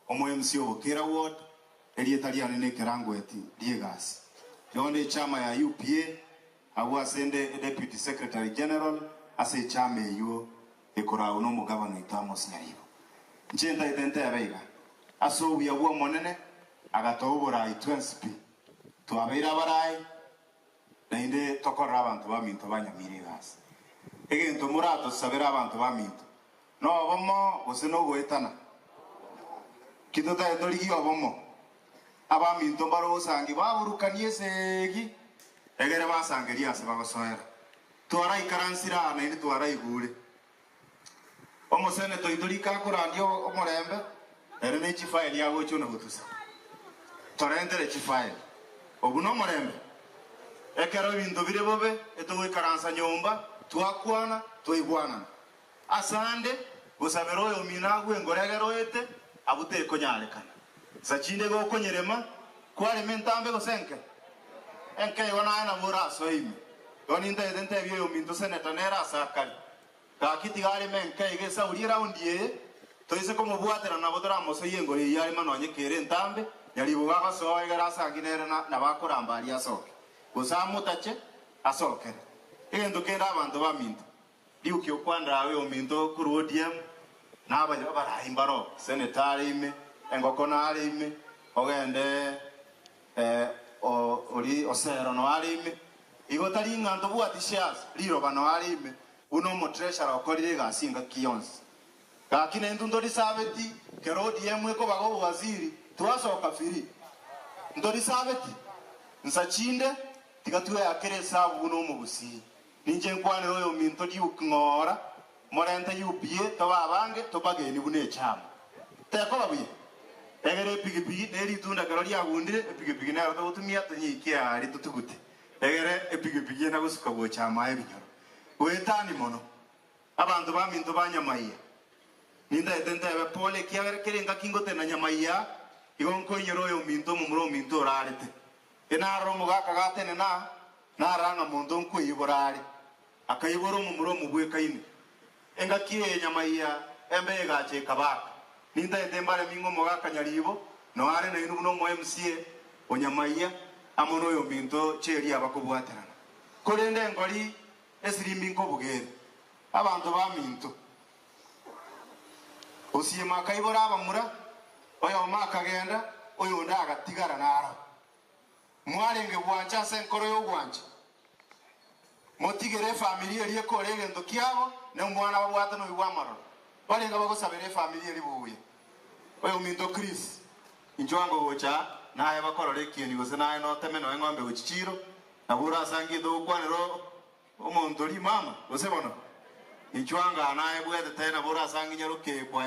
omo MC obokera ward elietaliane ne kerangweti diegas yonde chama ya UPA awa sende deputy secretary general ase chama yo ekora uno mugabana itamos nyaribo njenda idente abeiga aso uya wo monene agatobora i20p twabera barai nainde tokora abantu baminto banyamirigas egento murato sabera abantu baminto no bomo oseno goetana kitota edorigi obomo abaminto baro sangi baburukanie segi egere basangeria se bagosoera twara ikaransira nainde twara igure omosene toidorika kurandio omorembe ere ne chifile yago chuno gutusa torendere chifile obuno morembe ekero bintu bire bobe eto karansa nyomba twakwana toibwana asande gusabero yo minagwe ngoregero ete abute konyarekana sachinde go konyerema kwari mentambe go senke enke yona na bura soime doni nda edente biyo minto seneta nera sakali kakiti gari menke igesa urira undie toise como buatera na bodora mosoye ngo yari manonye kere ntambe yari bugaga soye garasa ginere na bakorambari asoke gusamutache asoke egendo kenda abantu baminto diukyo kwanda awe ominto kurodiam naba bara imbaro senetari ime engokona ari ime ogende ori osero no ari ime igotari ngando buati shares liro bano ari ime uno mo treasure okorire gasinga kiyons kakine ndondori sabeti kerodi yemwe ko bago waziri twasoka firi ndori sabeti nsachinde tigatwe akere sabu uno mu busi ninje nkwane royo minto di ukngora morente UPA to babange to bageni bune chama teko babuye egere pigipigi neri tunda karori agundire pigipigi na to utumia tanyikia ari tutugute egere pigipigi na gusuka bo chama ebinyoro wetani mono abantu baminto banyamaiya ninda etente ebe pole kiagere kerenga kingote na nyamaiya igonko nyoro yo minto mumuro minto rarete enaro mugaka gatene na ranga mondo nko iborari akayiboro mumuro mubwe kaine enga kiye nyamaiya embe gache kabaka ninda etembare mingo mugaka nyaribo no are na inu no mo MCA onyamaiya amono yo minto cheri abakobwaterana korende ngori esirimbi nko bugere abantu baminto osiye makayibora abamura oyo makagenda oyo ndaga tigara naro mwarenge bwancha senkoro yo bwancha motigere familia eri ekorege ndo kiabo ne mwana babwata no bwamaro balenga bagosabere familia eri buye oyo minto Chris injwango gocha naye bakorore kieni gose naye no teme no ngombe gochichiro nabura sangido kwanero omontori mama gose bono injwanga naye bwete tena bura sangi nyaruke kwa